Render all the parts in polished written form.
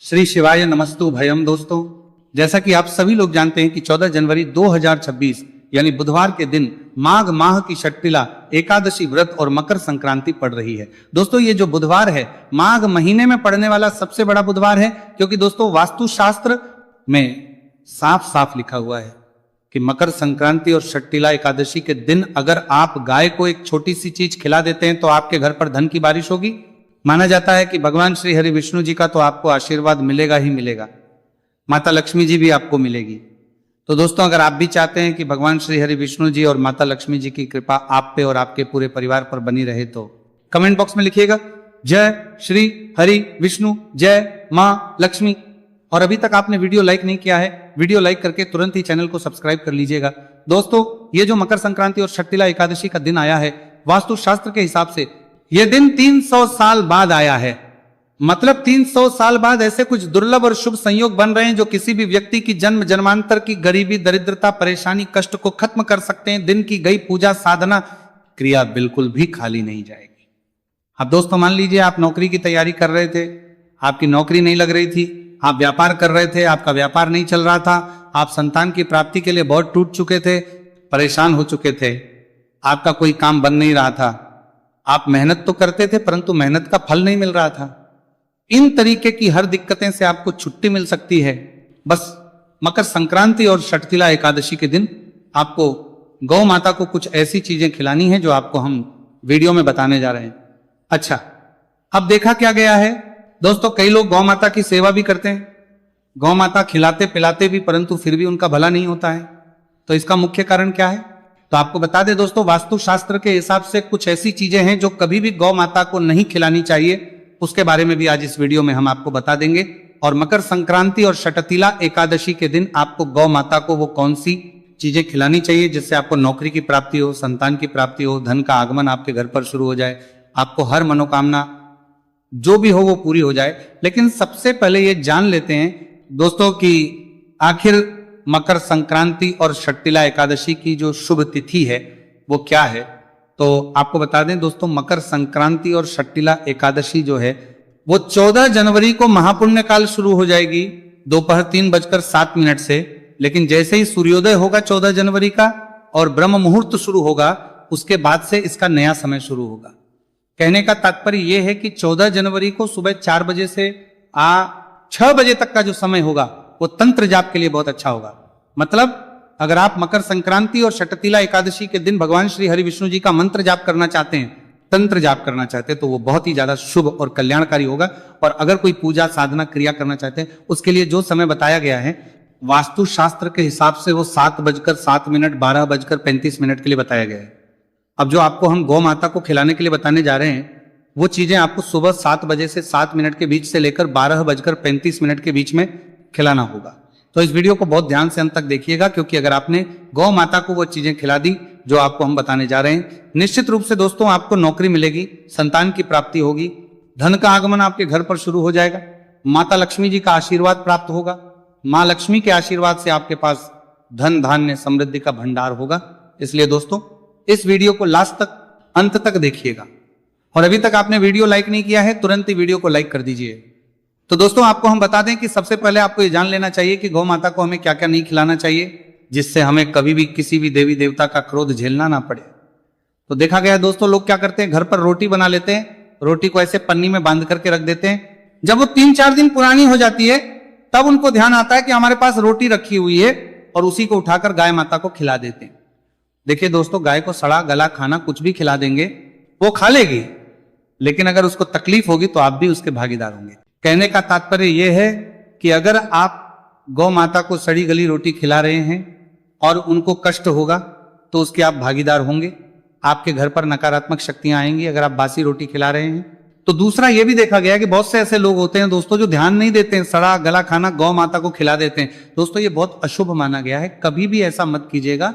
श्री शिवाय नमस्तु भयम। दोस्तों, जैसा कि आप सभी लोग जानते हैं कि 14 जनवरी 2026 यानी बुधवार के दिन माघ माह की षट्टिला एकादशी व्रत और मकर संक्रांति पड़ रही है। दोस्तों, ये जो बुधवार है माघ महीने में पड़ने वाला सबसे बड़ा बुधवार है, क्योंकि दोस्तों वास्तु शास्त्र में साफ साफ लिखा हुआ है कि मकर संक्रांति और षट्टिला एकादशी के दिन अगर आप गाय को एक छोटी सी चीज खिला देते हैं तो आपके घर पर धन की बारिश होगी। माना जाता है कि भगवान श्री हरि विष्णु जी का तो आपको आशीर्वाद मिलेगा ही मिलेगा, माता लक्ष्मी जी भी आपको मिलेगी। तो दोस्तों, अगर आप भी चाहते हैं कि भगवान श्री हरि विष्णु जी और माता लक्ष्मी जी की कृपा आप पे और आपके पूरे परिवार पर बनी रहे तो कमेंट बॉक्स में लिखिएगा जय श्री हरि विष्णु, जय मां लक्ष्मी। और अभी तक आपने वीडियो लाइक नहीं किया है, वीडियो लाइक करके तुरंत ही चैनल को सब्सक्राइब कर लीजिएगा। दोस्तों, ये जो मकर संक्रांति और षट्टिला एकादशी का दिन आया है, वास्तु शास्त्र के हिसाब से यह दिन 300 साल बाद आया है। मतलब 300 साल बाद ऐसे कुछ दुर्लभ और शुभ संयोग बन रहे हैं जो किसी भी व्यक्ति की जन्म जन्मांतर की गरीबी, दरिद्रता, परेशानी, कष्ट को खत्म कर सकते हैं। दिन की गई पूजा साधना क्रिया बिल्कुल भी खाली नहीं जाएगी। अब दोस्तों, मान लीजिए आप नौकरी की तैयारी कर रहे थे, आपकी नौकरी नहीं लग रही थी, आप व्यापार कर रहे थे, आपका व्यापार नहीं चल रहा था, आप संतान की प्राप्ति के लिए बहुत टूट चुके थे, परेशान हो चुके थे, आपका कोई काम बन नहीं रहा था, आप मेहनत तो करते थे परंतु मेहनत का फल नहीं मिल रहा था। इन तरीके की हर दिक्कतें से आपको छुट्टी मिल सकती है। बस मकर संक्रांति और षट्टिला एकादशी के दिन आपको गौ माता को कुछ ऐसी चीजें खिलानी है जो आपको हम वीडियो में बताने जा रहे हैं। अच्छा, अब देखा क्या गया है दोस्तों, कई लोग गौ माता की सेवा भी करते हैं, गौ माता खिलाते पिलाते भी, परंतु फिर भी उनका भला नहीं होता है। तो इसका मुख्य कारण क्या है? तो आपको बता दें दोस्तों, वास्तु शास्त्र के हिसाब से कुछ ऐसी चीजें हैं जो कभी भी गौ माता को नहीं खिलानी चाहिए। उसके बारे में भी आज इस वीडियो में हम आपको बता देंगे। और मकर संक्रांति और षट्टिला एकादशी के दिन आपको गौ माता को वो कौन सी चीजें खिलानी चाहिए जिससे आपको नौकरी की प्राप्ति हो, संतान की प्राप्ति हो, धन का आगमन आपके घर पर शुरू हो जाए, आपको हर मनोकामना जो भी हो वो पूरी हो जाए। लेकिन सबसे पहले ये जान लेते हैं दोस्तों कि आखिर मकर संक्रांति और षट्टिला एकादशी की जो शुभ तिथि है वो क्या है। तो आपको बता दें दोस्तों, मकर संक्रांति और षट्टिला एकादशी जो है वो 14 जनवरी को महापुण्य काल शुरू हो जाएगी दोपहर 3:07 से। लेकिन जैसे ही सूर्योदय होगा 14 जनवरी का और ब्रह्म मुहूर्त शुरू होगा, उसके बाद से इसका नया समय शुरू होगा। कहने का तात्पर्य यह है कि 14 जनवरी को सुबह 4 बजे से 6 बजे तक का जो समय होगा वो तंत्र जाप के लिए बहुत अच्छा होगा। मतलब अगर आप मकर संक्रांति और षट्टिला एकादशी के दिन भगवान श्री हरि विष्णु जी का मंत्र जाप करना चाहते हैं, तंत्र जाप करना चाहते हैं, तो वो बहुत ही ज्यादा शुभ और कल्याणकारी होगा। और अगर कोई पूजा साधना क्रिया करना चाहते हैं, उसके लिए जो समय बताया गया है वास्तु शास्त्र के हिसाब से वो 7:07, 12:35 के लिए बताया गया है। अब जो आपको हम गौ माता को खिलाने के लिए बताने जा रहे हैं वो चीजें आपको सुबह 7 बजे से 7 मिनट के बीच से लेकर 12:35 के बीच में खिलाना होगा। तो इस वीडियो को बहुत ध्यान से अंत तक देखिएगा, क्योंकि अगर आपने गौ माता को वो चीजें खिला दी जो आपको हम बताने जा रहे हैं, निश्चित रूप से दोस्तों आपको नौकरी मिलेगी, संतान की प्राप्ति होगी, धन का आगमन आपके घर पर शुरू हो जाएगा, माता लक्ष्मी जी का आशीर्वाद प्राप्त होगा, मां लक्ष्मी के आशीर्वाद से आपके पास धन धान्य समृद्धि का भंडार होगा। इसलिए दोस्तों इस वीडियो को लास्ट तक अंत तक देखिएगा। और अभी तक आपने वीडियो लाइक नहीं किया है, तुरंत ही वीडियो को लाइक कर दीजिए। तो दोस्तों आपको हम बता दें कि सबसे पहले आपको ये जान लेना चाहिए कि गौ माता को हमें क्या क्या नहीं खिलाना चाहिए जिससे हमें कभी भी किसी भी देवी देवता का क्रोध झेलना ना पड़े। तो देखा गया दोस्तों, लोग क्या करते हैं, घर पर रोटी बना लेते हैं, रोटी को ऐसे पन्नी में बांध करके रख देते हैं। जब वो 3-4 दिन पुरानी हो जाती है तब उनको ध्यान आता है कि हमारे पास रोटी रखी हुई है, और उसी को उठाकर गाय माता को खिला देते हैं। देखिए दोस्तों, गाय को सड़ा गला खाना कुछ भी खिला देंगे वो खा लेगी, लेकिन अगर उसको तकलीफ होगी तो आप भी उसके भागीदार होंगे। कहने का तात्पर्य यह है कि अगर आप गौ माता को सड़ी गली रोटी खिला रहे हैं और उनको कष्ट होगा तो उसके आप भागीदार होंगे, आपके घर पर नकारात्मक शक्तियां आएंगी अगर आप बासी रोटी खिला रहे हैं। तो दूसरा यह भी देखा गया कि बहुत से ऐसे लोग होते हैं दोस्तों जो ध्यान नहीं देते हैं, सड़ा गला खाना गौ माता को खिला देते हैं। दोस्तों ये बहुत अशुभ माना गया है, कभी भी ऐसा मत कीजिएगा।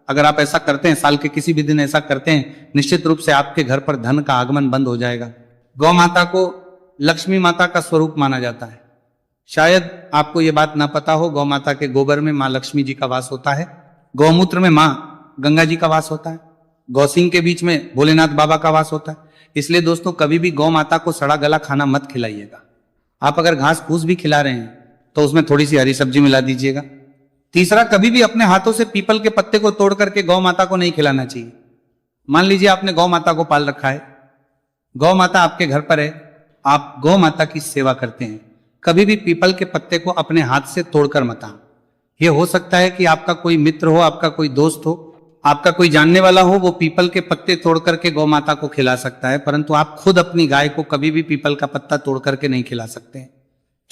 अगर आप ऐसा करते हैं, साल के किसी भी दिन ऐसा करते हैं, निश्चित रूप से आपके घर पर धन का आगमन बंद हो जाएगा। गौ माता को लक्ष्मी माता का स्वरूप माना जाता है। शायद आपको यह बात ना पता हो, गौ माता के गोबर में मां लक्ष्मी जी का वास होता है, गौमूत्र में मां गंगा जी का वास होता है, गौसिंग के बीच में भोलेनाथ बाबा का वास होता है। इसलिए दोस्तों कभी भी गौ माता को सड़ा गला खाना मत खिलाइएगा। आप अगर घास फूस भी खिला रहे हैं तो उसमें थोड़ी सी हरी सब्जी मिला दीजिएगा। तीसरा, कभी भी अपने हाथों से पीपल के पत्ते को तोड़ करके गौ माता को नहीं खिलाना चाहिए। मान लीजिए आपने गौ माता को पाल रखा है, गौ माता आपके घर पर है, आप गौ माता की सेवा करते हैं, कभी भी पीपल के पत्ते को अपने हाथ से तोड़कर मत आना। यह हो सकता है कि आपका कोई मित्र हो, आपका कोई दोस्त हो, आपका कोई जानने वाला हो, वो पीपल के पत्ते तोड़ करके गौ माता को खिला सकता है, परंतु आप खुद अपनी गाय को कभी भी पीपल का पत्ता तोड़ करके नहीं खिला सकते।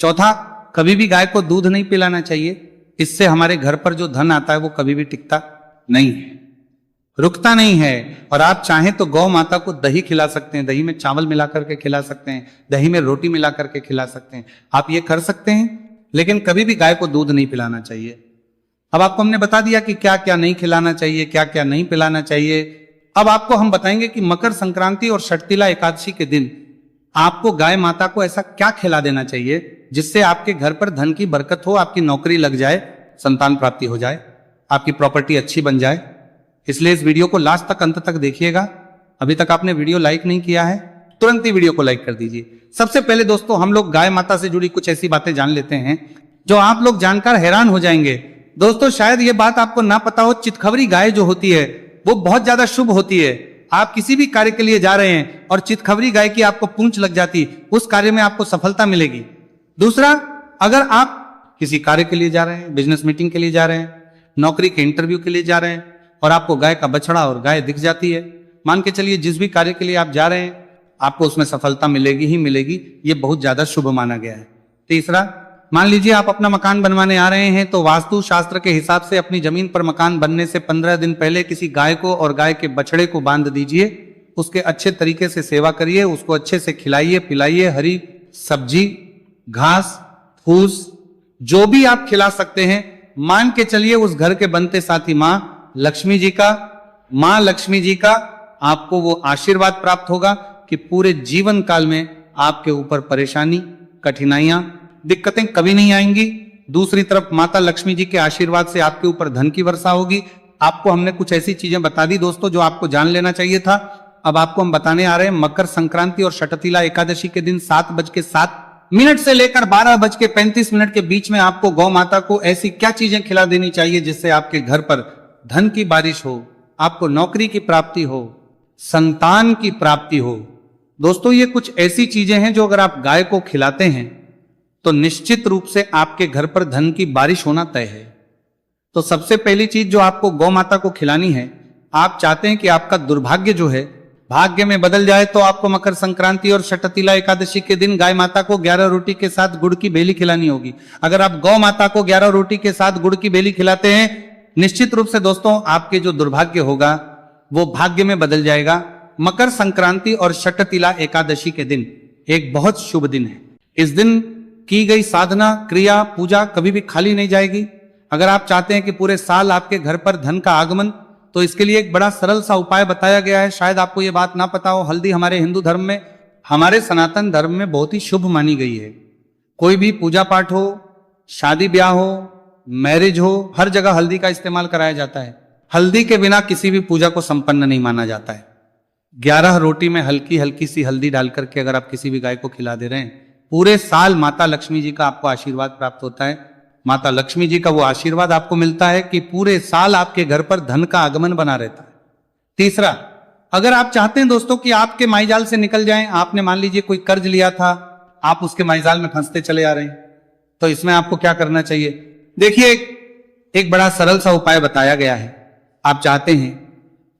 चौथा, कभी भी गाय को दूध नहीं पिलाना चाहिए। इससे हमारे घर पर जो धन आता है वो कभी भी टिकता नहीं है, रुकता नहीं है। और आप चाहें तो गौ माता को दही खिला सकते हैं, दही में चावल मिला करके खिला सकते हैं, दही में रोटी मिला करके खिला सकते हैं, आप ये कर सकते हैं, लेकिन कभी भी गाय को दूध नहीं पिलाना चाहिए। अब आपको हमने बता दिया कि क्या क्या नहीं खिलाना चाहिए, क्या क्या नहीं पिलाना चाहिए। अब आपको हम बताएंगे कि मकर संक्रांति और षटतिला एकादशी के दिन आपको गाय माता को ऐसा क्या खिला देना चाहिए जिससे आपके घर पर धन की बरकत हो, आपकी नौकरी लग जाए, संतान प्राप्ति हो जाए, आपकी प्रॉपर्टी अच्छी बन जाए। इसलिए इस वीडियो को लास्ट तक, अंत तक देखिएगा। अभी तक आपने वीडियो लाइक नहीं किया है, तुरंत ही वीडियो को लाइक कर दीजिए। सबसे पहले दोस्तों, हम लोग गाय माता से जुड़ी कुछ ऐसी बातें जान लेते हैं जो आप लोग जानकर हैरान हो जाएंगे। दोस्तों, शायद ये बात आपको ना पता हो, चितखवरी गाय जो होती है वो बहुत ज्यादा शुभ होती है। आप किसी भी कार्य के लिए जा रहे हैं और चितखवरी गाय की आपको पूंछ लग जाती, उस कार्य में आपको सफलता मिलेगी। दूसरा, अगर आप किसी कार्य के लिए जा रहे हैं, बिजनेस मीटिंग के लिए जा रहे हैं, नौकरी के इंटरव्यू के लिए जा रहे हैं और आपको गाय का बछड़ा और गाय दिख जाती है, मान के चलिए जिस भी कार्य के लिए आप जा रहे हैं आपको उसमें सफलता मिलेगी ही मिलेगी, ये बहुत ज्यादा शुभ माना गया है। तीसरा, मान लीजिए आप अपना मकान बनवाने आ रहे हैं तो वास्तु शास्त्र के हिसाब से अपनी जमीन पर मकान बनने से 15 दिन पहले किसी गाय को और गाय के बछड़े को बांध दीजिए, उसके अच्छे तरीके से सेवा करिए, उसको अच्छे से खिलाइए पिलाइए, हरी सब्जी, घास फूस जो भी आप खिला सकते हैं। मान के चलिए उस घर के बनते साथी मां लक्ष्मी जी का आपको वो आशीर्वाद प्राप्त होगा कि पूरे जीवन काल में आपके ऊपर परेशानी, कठिनाइयां, दिक्कतें कभी नहीं आएंगी। दूसरी तरफ माता लक्ष्मी जी के आशीर्वाद से आपके ऊपर धन की वर्षा होगी। आपको हमने कुछ ऐसी चीजें बता दी दोस्तों जो आपको जान लेना चाहिए था। अब आपको हम बताने आ रहे हैं मकर संक्रांति और षटतिला एकादशी के दिन 7:07 से लेकर 12:35 के बीच में आपको गौ माता को ऐसी क्या चीजें खिला देनी चाहिए जिससे आपके घर पर धन की बारिश हो, आपको नौकरी की प्राप्ति हो, संतान की प्राप्ति हो। दोस्तों, ये कुछ ऐसी चीजें हैं जो अगर आप गाय को खिलाते हैं तो निश्चित रूप से आपके घर पर धन की बारिश होना तय है। तो सबसे पहली चीज जो आपको गौ माता को खिलानी है, आप चाहते हैं कि आपका दुर्भाग्य जो है भाग्य में बदल जाए, तो आपको मकर संक्रांति और षटतिला एकादशी के दिन गाय माता को 11 रोटी के साथ गुड़ की बेली खिलानी होगी। अगर आप गौ माता को 11 रोटी के साथ गुड़ की बेली खिलाते हैं, निश्चित रूप से दोस्तों आपके जो दुर्भाग्य होगा वो भाग्य में बदल जाएगा। मकर संक्रांति और षटतिला एकादशी के दिन एक बहुत शुभ दिन है। इस दिन की गई साधना, क्रिया, पूजा कभी भी खाली नहीं जाएगी। अगर आप चाहते हैं कि पूरे साल आपके घर पर धन का आगमन, तो इसके लिए एक बड़ा सरल सा उपाय बताया गया है। शायद आपको यह बात ना पता हो, हल्दी हमारे हिंदू धर्म में, हमारे सनातन धर्म में बहुत ही शुभ मानी गई है। कोई भी पूजा पाठ हो, शादी ब्याह हो, मैरिज हो, हर जगह हल्दी का इस्तेमाल कराया जाता है। हल्दी के बिना किसी भी पूजा को संपन्न नहीं माना जाता है। 11 रोटी में हल्की हल्की सी हल्दी डाल करके अगर आप किसी भी गाय को खिला दे रहे हैं, पूरे साल माता लक्ष्मी जी का आपको आशीर्वाद प्राप्त होता है। माता लक्ष्मी जी का वो आशीर्वाद आपको मिलता है कि पूरे साल आपके घर पर धन का आगमन बना रहता है। तीसरा, अगर आप चाहते हैं दोस्तों कि आपके माईजाल से निकल जाएं, आपने मान लीजिए कोई कर्ज लिया था, आप उसके माईजाल में फंसते चले आ रहे हैं, तो इसमें आपको क्या करना चाहिए? देखिए, एक बड़ा सरल सा उपाय बताया गया है। आप चाहते हैं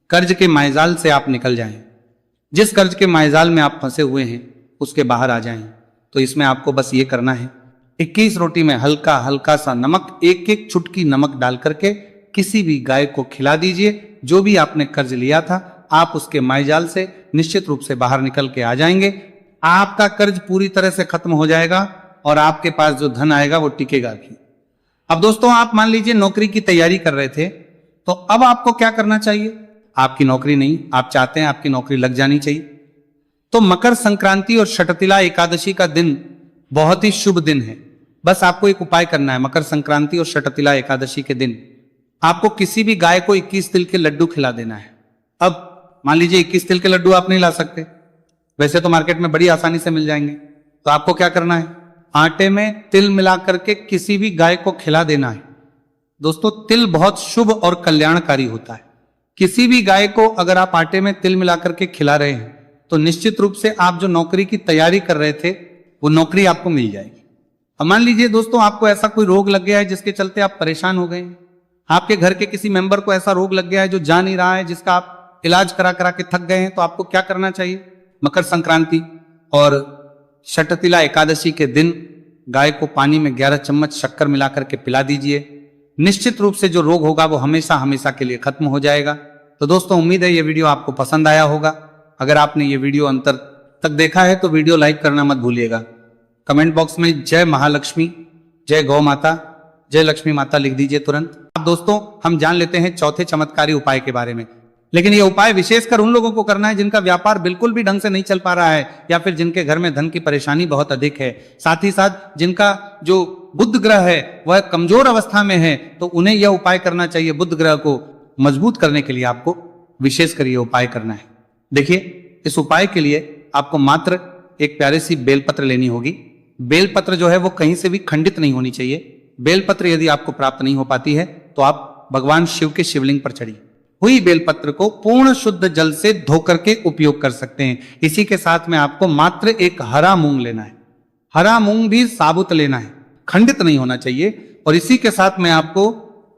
कर्ज के माईजाल से आप निकल जाएं, जिस कर्ज के माईजाल में आप फंसे हुए हैं उसके बाहर आ जाएं, तो इसमें आपको बस ये करना है, 21 रोटी में हल्का हल्का सा नमक, एक एक चुटकी नमक डाल करके किसी भी गाय को खिला दीजिए। जो भी आपने कर्ज लिया था, आप उसके माईजाल से निश्चित रूप से बाहर निकल के आ जाएंगे। आपका कर्ज पूरी तरह से खत्म हो जाएगा और आपके पास जो धन आएगा वो टिकेगा भी। अब दोस्तों, आप मान लीजिए नौकरी की तैयारी कर रहे थे, तो अब आपको क्या करना चाहिए? आपकी नौकरी नहीं, आप चाहते हैं आपकी नौकरी लग जानी चाहिए, तो मकर संक्रांति और षटतिला एकादशी का दिन बहुत ही शुभ दिन है। बस आपको एक उपाय करना है। मकर संक्रांति और षटतिला एकादशी के दिन आपको किसी भी गाय को 21 तिल के लड्डू खिला देना है। अब मान लीजिए 21 तिल के लड्डू आप नहीं ला सकते, वैसे तो मार्केट में बड़ी आसानी से मिल जाएंगे, तो आपको क्या करना है? आटे में तिल मिला करके किसी भी गाय को खिला देना है। दोस्तों तिल बहुत शुभ और कल्याणकारी होता है। किसी भी गाय को अगर आप आटे में तिल मिला करके खिला रहे हैं तो निश्चित रूप से आप जो नौकरी की तैयारी कर रहे थे वो नौकरी आपको मिल जाएगी। अब मान लीजिए दोस्तों आपको ऐसा कोई रोग लग गया है जिसके चलते आप परेशान हो गए हैं, आपके घर के किसी मेंबर को ऐसा रोग लग गया है जो जा नहीं रहा है, जिसका आप इलाज करा करा के थक गए हैं, तो आपको क्या करना चाहिए? मकर संक्रांति और षटतिला एकादशी के दिन गाय को पानी में 11 चम्मच शक्कर मिला करके पिला दीजिए। निश्चित रूप से जो रोग होगा वो हमेशा हमेशा के लिए खत्म हो जाएगा। तो दोस्तों उम्मीद है ये वीडियो आपको पसंद आया होगा। अगर आपने ये वीडियो अंतर तक देखा है तो वीडियो लाइक करना मत भूलिएगा। कमेंट बॉक्स में जय महालक्ष्मी, जय गौ माता, जय लक्ष्मी माता लिख दीजिए तुरंत। अब दोस्तों हम जान लेते हैं चौथे चमत्कारी उपाय के बारे में। लेकिन ये उपाय विशेषकर उन लोगों को करना है जिनका व्यापार बिल्कुल भी ढंग से नहीं चल पा रहा है, या फिर जिनके घर में धन की परेशानी बहुत अधिक है, साथ ही साथ जिनका जो बुध ग्रह है वह कमजोर अवस्था में है, तो उन्हें यह उपाय करना चाहिए। बुध ग्रह को मजबूत करने के लिए आपको विशेषकर यह उपाय करना है। देखिए इस उपाय के लिए आपको मात्र एक प्यारी सी बेलपत्र लेनी होगी। बेलपत्र जो है वो कहीं से भी खंडित नहीं होनी चाहिए। बेलपत्र यदि आपको प्राप्त नहीं हो पाती है तो आप भगवान शिव के शिवलिंग पर चढ़िए। हुई बेलपत्र को पूर्ण शुद्ध जल से धोकर के उपयोग कर सकते हैं। इसी के साथ में आपको मात्र एक हरा मूंग लेना है। हरा मूंग भी साबुत लेना है, खंडित नहीं होना चाहिए। और इसी के साथ में आपको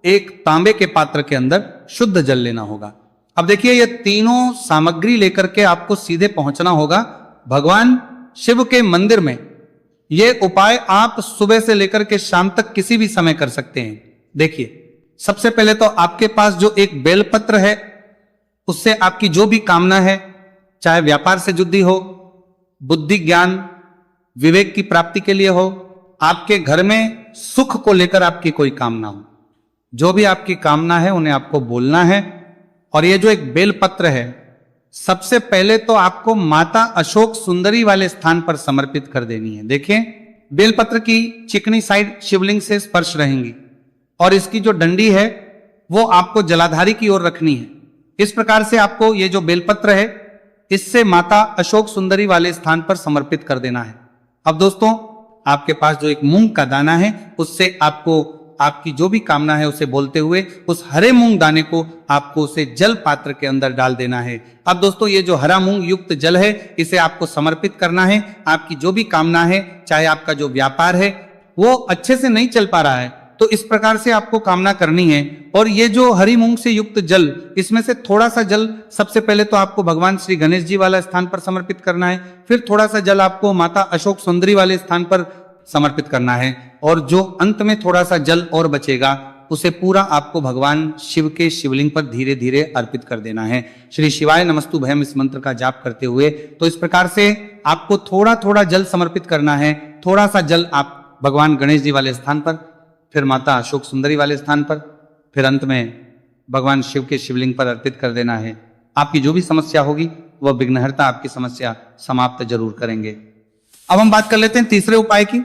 एक तांबे के पात्र के अंदर शुद्ध जल लेना होगा। अब देखिए ये तीनों सामग्री लेकर के आपको सीधे पहुंचना होगा भगवान शिव के मंदिर में। ये उपाय आप सुबह से लेकर के शाम तक किसी भी समय कर सकते हैं। देखिए सबसे पहले तो आपके पास जो एक बेलपत्र है उससे आपकी जो भी कामना है, चाहे व्यापार से जुड़ी हो, बुद्धि ज्ञान विवेक की प्राप्ति के लिए हो, आपके घर में सुख को लेकर आपकी कोई कामना हो, जो भी आपकी कामना है उन्हें आपको बोलना है। और ये जो एक बेलपत्र है सबसे पहले तो आपको माता अशोक सुंदरी वाले स्थान पर समर्पित कर देनी है। देखिए बेलपत्र की चिकनी साइड शिवलिंग से स्पर्श रहेंगी और इसकी जो डंडी है वो आपको जलाधारी की ओर रखनी है। इस प्रकार से आपको ये जो बेलपत्र है इससे माता अशोक सुंदरी वाले स्थान पर समर्पित कर देना है। अब दोस्तों आपके पास जो एक मूंग का दाना है उससे आपको आपकी जो भी कामना है उसे बोलते हुए उस हरे मूंग दाने को आपको उसे जल पात्र के अंदर डाल देना है। अब दोस्तों ये जो हरा मूंग युक्त जल है इसे आपको समर्पित करना है। आपकी जो भी कामना है, चाहे आपका जो व्यापार है वो अच्छे से नहीं चल पा रहा है तो इस प्रकार से आपको कामना करनी है। और ये जो हरी मूंग से युक्त जल, इसमें से थोड़ा सा जल सबसे पहले तो आपको भगवान श्री गणेश जी वाला स्थान पर समर्पित करना है, फिर थोड़ा सा जल आपको माता अशोक सुंदरी वाले स्थान पर समर्पित करना है, और जो अंत में थोड़ा सा जल और बचेगा उसे पूरा आपको भगवान शिव के शिवलिंग पर धीरे धीरे अर्पित कर देना है। श्री शिवाय नमस्तु भयम इस मंत्र का जाप करते हुए। तो इस प्रकार से आपको थोड़ा थोड़ा जल समर्पित करना है। थोड़ा सा जल आप भगवान गणेश जी वाले स्थान पर, फिर माता अशोक सुंदरी वाले स्थान पर, फिर अंत में भगवान शिव के शिवलिंग पर अर्पित कर देना है। आपकी जो भी समस्या होगी वह विघ्नहर्ता आपकी समस्या समाप्त जरूर करेंगे। अब हम बात कर लेते हैं तीसरे उपाय की।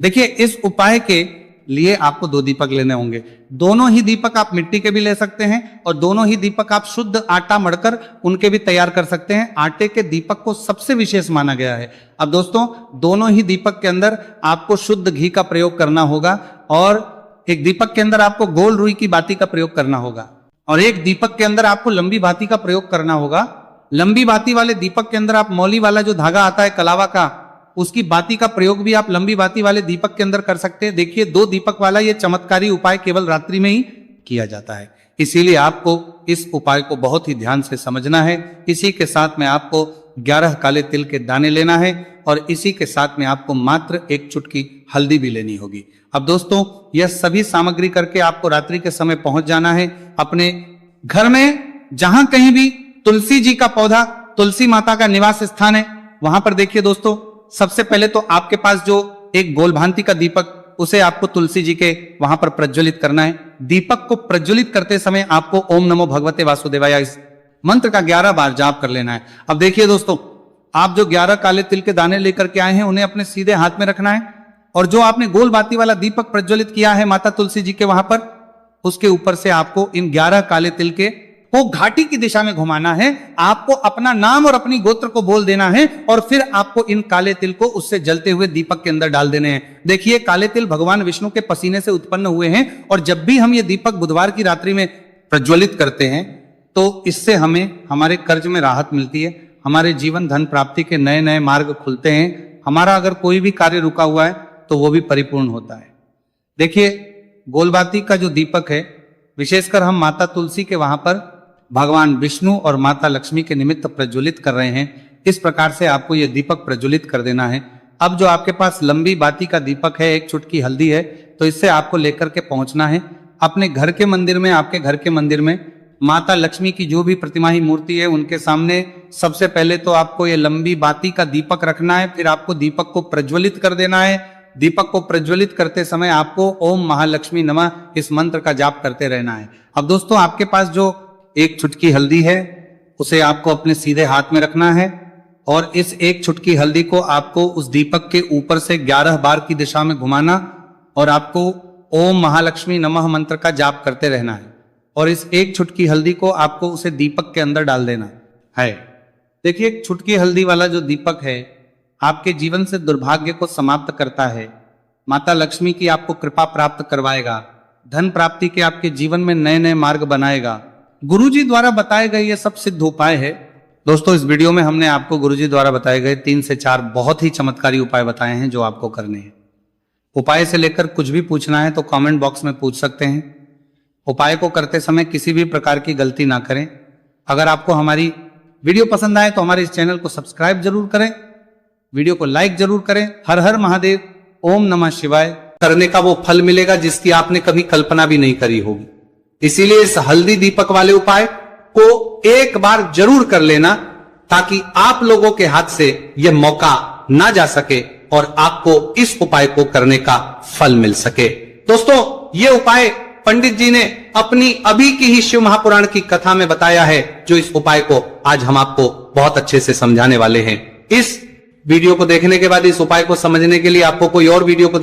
देखिए इस उपाय के लिए आपको 2 दीपक लेने होंगे। दोनों ही दीपक आप मिट्टी के भी ले सकते हैं और दोनों ही दीपक आप शुद्ध आटा मढ़कर उनके भी तैयार कर सकते हैं। आटे के दीपक को सबसे विशेष माना गया है। अब दोस्तों दोनों ही दीपक के अंदर आपको शुद्ध घी का प्रयोग करना होगा, और एक दीपक के अंदर आपको गोल रुई की बाती का प्रयोग करना होगा, और एक दीपक के अंदर आपको लंबी बाती का प्रयोग करना होगा। लंबी बाती वाले दीपक के अंदर आप मौली वाला जो धागा आता है कलावा का, उसकी बाती का प्रयोग भी आप लंबी बाती वाले दीपक के अंदर कर सकते हैं। देखिए 2 दीपक वाला ये चमत्कारी उपाय केवल रात्रि में ही किया जाता है, इसीलिए आपको इस उपाय को बहुत ही ध्यान से समझना है। इसी के साथ में आपको 11 काले तिल के दाने लेना है, और इसी के साथ में आपको मात्र 1 चुटकी हल्दी भी लेनी होगी। अब दोस्तों यह सभी सामग्री करके आपको रात्रि के समय पहुंच जाना है अपने घर में। जहां कहीं भी तुलसी जी का पौधा, तुलसी माता का निवास स्थान है, वहां पर देखिए दोस्तों सबसे पहले तो आपके पास जो एक गोलभांति का दीपक, उसे आपको तुलसी जी के वहां पर प्रज्वलित करना है। दीपक को प्रज्वलित करते समय आपको ओम नमो भगवते वासुदेवाय इस मंत्र का 11 बार जाप कर लेना है। अब देखिए दोस्तों आप जो 11 काले तिल के दाने लेकर के आए हैं उन्हें अपने सीधे हाथ में रखना है, और जो आपने गोल बाती वाला दीपक प्रज्वलित किया है माता तुलसी जी के वहां पर, उसके ऊपर से आपको इन 11 काले तिल के को घाटी की दिशा में घुमाना है। आपको अपना नाम और अपनी गोत्र को बोल देना है और फिर आपको इन काले तिल को उससे जलते हुए दीपक के अंदर डाल देने हैं। देखिए, काले तिल भगवान विष्णु के पसीने से उत्पन्न हुए हैं और जब भी हम ये दीपक बुधवार की रात्रि में प्रज्वलित करते हैं तो इससे हमें हमारे कर्ज में राहत मिलती है, हमारे जीवन धन प्राप्ति के नए नए मार्ग खुलते हैं, हमारा अगर कोई भी कार्य रुका हुआ है तो वो भी परिपूर्ण होता है। देखिए, गोलबाती का जो दीपक है, विशेषकर हम माता तुलसी के वहां पर भगवान विष्णु और माता लक्ष्मी के निमित्त प्रज्वलित कर रहे हैं। इस प्रकार से आपको यह दीपक प्रज्वलित कर देना है। अब जो आपके पास लंबी बाती का दीपक है, एक चुटकी हल्दी है, तो इससे आपको लेकर के पहुंचना है अपने घर के मंदिर में। आपके घर के मंदिर में माता लक्ष्मी की जो भी प्रतिमाही मूर्ति है उनके सामने सबसे पहले तो आपको ये लंबी बाती का दीपक रखना है। फिर आपको दीपक को प्रज्वलित कर देना है। दीपक को प्रज्वलित करते समय आपको ओम महालक्ष्मी नमः इस मंत्र का जाप करते रहना है। अब दोस्तों, आपके पास जो एक चुटकी हल्दी है उसे आपको अपने सीधे हाथ में रखना है और इस एक चुटकी हल्दी को आपको उस दीपक के ऊपर से 11 बार की दिशा में घुमाना और आपको ओम महालक्ष्मी नमः मंत्र का जाप करते रहना है और इस एक चुटकी हल्दी को आपको उसे दीपक के अंदर डाल देना है। देखिए, एक चुटकी हल्दी वाला जो दीपक है आपके जीवन से दुर्भाग्य को समाप्त करता है, माता लक्ष्मी की आपको कृपा प्राप्त करवाएगा, धन प्राप्ति के आपके जीवन में नए नए मार्ग बनाएगा। गुरुजी द्वारा बताए गए ये सब सिद्ध उपाय है। दोस्तों, इस वीडियो में हमने आपको गुरुजी द्वारा बताए गए 3 से 4 बहुत ही चमत्कारी उपाय बताए हैं जो आपको करने हैं। उपाय से लेकर कुछ भी पूछना है तो कमेंट बॉक्स में पूछ सकते हैं। उपाय को करते समय किसी भी प्रकार की गलती ना करें। अगर आपको हमारी वीडियो पसंद आए तो हमारे इस चैनल को सब्सक्राइब जरूर करें, वीडियो को लाइक जरूर करें। हर हर महादेव, ओम नमः शिवाय करने का वो फल मिलेगा जिसकी आपने कभी कल्पना भी नहीं करी होगी। इसीलिए इस हल्दी दीपक वाले उपाय को एक बार जरूर कर लेना ताकि आप लोगों के हाथ से यह मौका ना जा सके और आपको इस उपाय को करने का फल मिल सके। दोस्तों, ये उपाय पंडित जी ने अपनी अभी की ही शिव महापुराण की कथा में बताया है, जो इस उपाय को आज हम आपको बहुत अच्छे से समझाने वाले हैं। इस वीडियो को देखने के बाद इस उपाय को समझने के लिए आपको कोई और वीडियो को